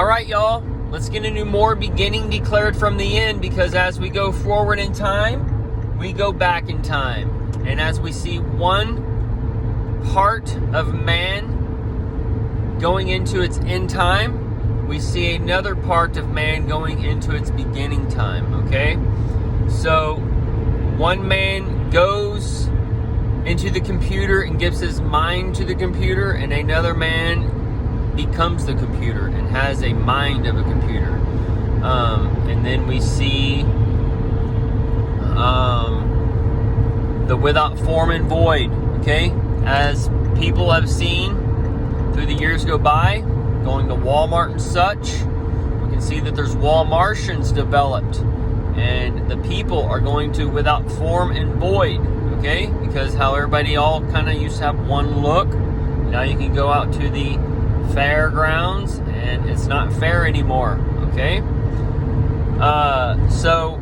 All right, y'all. Let's get into more beginning declared from the end, because as we go forward in time, we go back in time. And as we see one part of man going into its end time, we see another part of man going into its beginning time, okay? So one man goes into the computer and gives his mind to the computer, and another man becomes the computer and has a mind of a computer. And then we see the without form and void, okay? As people have seen through the years go by, going to Walmart and such, we can see that there's Walmartians developed, and the people are going to without form and void, okay? Because how everybody all kind of used to have one look, now you can go out to the fairgrounds and it's not fair anymore, okay? So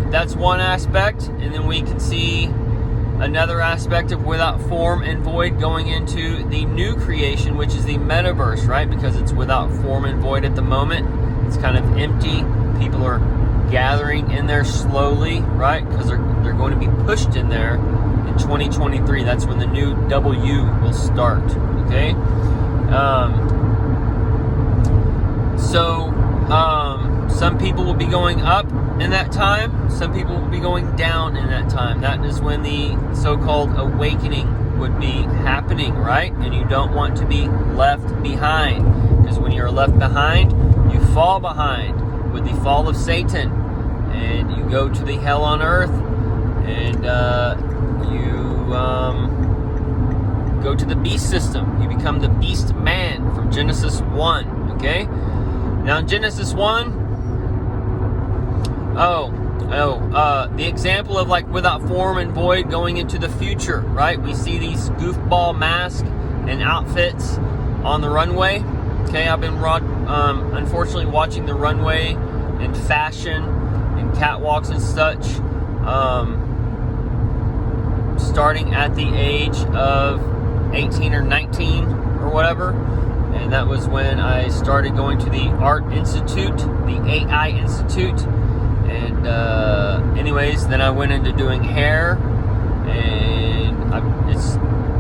that's one aspect, and then we can see another aspect of without form and void going into the new creation, which is the metaverse, right? Because it's without form and void at the moment. It's kind of empty. People are gathering in there slowly, right? Because they're going to be pushed in there in 2023. That's when the new W will start, okay? Some people will be going up in that time. Some people will be going down in that time. That is when the so-called awakening would be happening, right? And you don't want to be left behind, because when you're left behind, you fall behind with the fall of Satan, and you go to the hell on earth, and you go to the beast system. You become the beast man from Genesis 1, okay? Now in Genesis 1, the example of like without form and void going into the future, right? We see these goofball masks and outfits on the runway. Okay, I've been unfortunately watching the runway and fashion and catwalks and such, starting at the age of 18 or 19 or whatever. And that was when I started going to the Art Institute, the AI Institute. And anyways, then I went into doing hair, and it's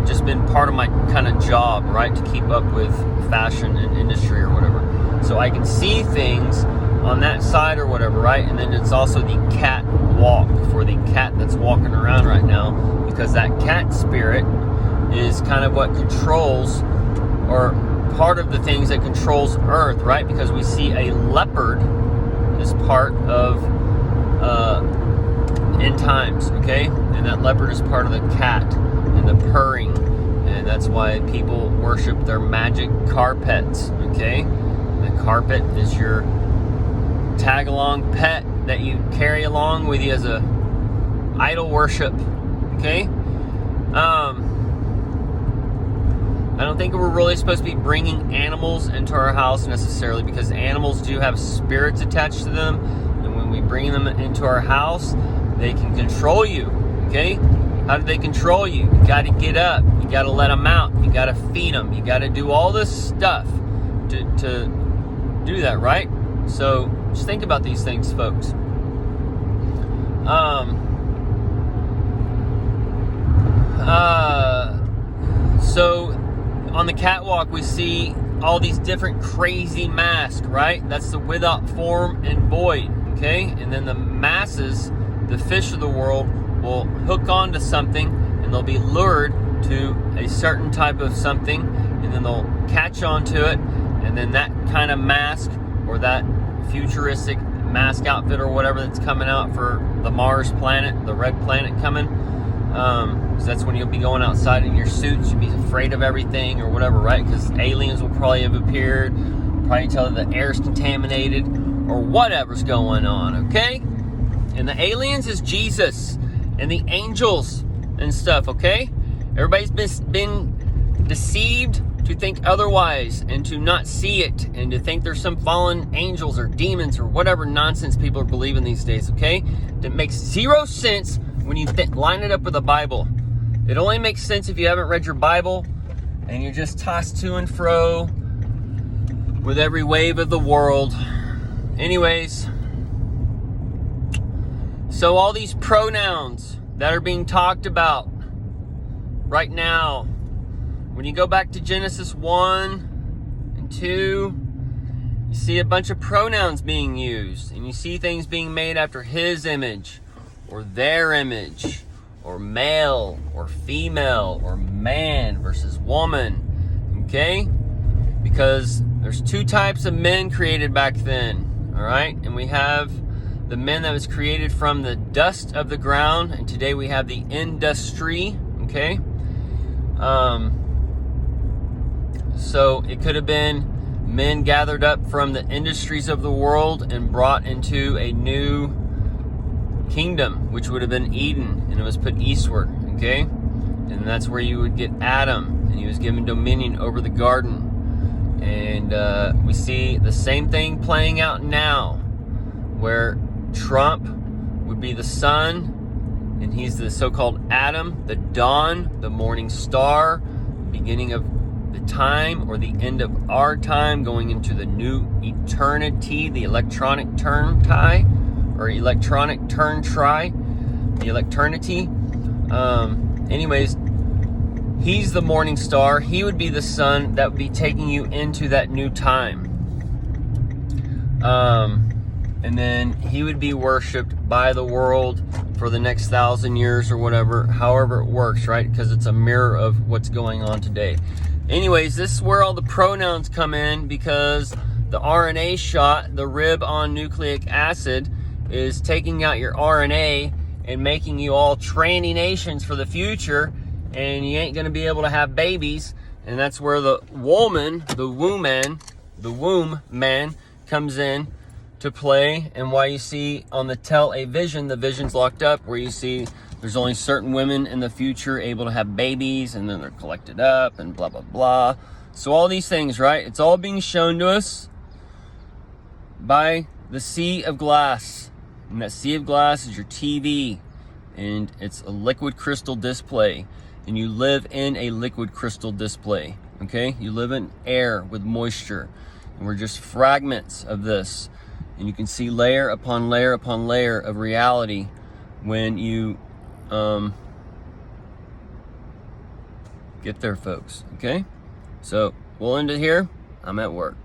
just been part of my kind of job, right, to keep up with fashion and industry or whatever. So I can see things on that side or whatever, right? And then it's also the cat walk for the cat that's walking around right now, because that cat spirit is kind of what controls, or part of the things that controls Earth, right? Because we see a leopard is part of end times, okay? And that leopard is part of the cat and the purring, and that's why people worship their magic carpets, okay? The carpet is your tag-along pet that you carry along with you as a idol worship, okay? I don't think we're really supposed to be bringing animals into our house necessarily, because animals do have spirits attached to them, and when we bring them into our house, they can control you, okay? How do they control you? You got to get up. You got to let them out. You got to feed them. You got to do all this stuff to do that, right? So just think about these things, folks. So on the catwalk, we see all these different crazy masks, right? That's the without form and void, okay? And then the masses, the fish of the world, will hook onto something, and they'll be lured to a certain type of something, and then they'll catch onto it, and then that kind of mask, or that futuristic mask outfit or whatever that's coming out for the Mars planet, the red planet coming, so that's when you'll be going outside in your suits. You'll be afraid of everything or whatever, right? Because aliens will probably have appeared, probably tell that the air's contaminated or whatever's going on, okay? And the aliens is Jesus and the angels and stuff, okay? Everybody's been deceived to think otherwise and to not see it, and to think there's some fallen angels or demons or whatever nonsense people are believing these days, okay? That makes zero sense when you line it up with the Bible. It only makes sense if you haven't read your Bible and you're just tossed to and fro with every wave of the world. Anyways, so all these pronouns that are being talked about right now, when you go back to Genesis 1 and 2, you see a bunch of pronouns being used, and you see things being made after his image, or their image, or male, or female, or man versus woman, okay? Because there's two types of men created back then, all right? And we have the men that was created from the dust of the ground, and today we have the industry, okay? So it could have been men gathered up from the industries of the world and brought into a new kingdom, which would have been Eden, and it was put eastward, okay? And that's where you would get Adam, and he was given dominion over the garden. And we see the same thing playing out now, where Trump would be the sun, and he's the so-called Adam, the dawn, the morning star, beginning of the time or the end of our time, going into the new eternity, the electronic turn tie, or electronic turn try, the electernity. Anyways, he's the morning star. He would be the sun that would be taking you into that new time. And then he would be worshipped by the world for the next 1,000 years or whatever, however it works, right? Because it's a mirror of what's going on today. Anyways, this is where all the pronouns come in, because the RNA shot, the rib on nucleic acid, is taking out your RNA and making you all tranny nations for the future, and you ain't going to be able to have babies. And that's where the woman, the womb man comes in to play, and why you see on the television, the vision's locked up, where you see there's only certain women in the future able to have babies, and then they're collected up and blah, blah, blah. So all these things, right? It's all being shown to us by the sea of glass. And that sea of glass is your TV, and it's a liquid crystal display, and you live in a liquid crystal display, okay? You live in air with moisture, and we're just fragments of this. And you can see layer upon layer upon layer of reality when you get there, folks, okay? So we'll end it here. I'm at work.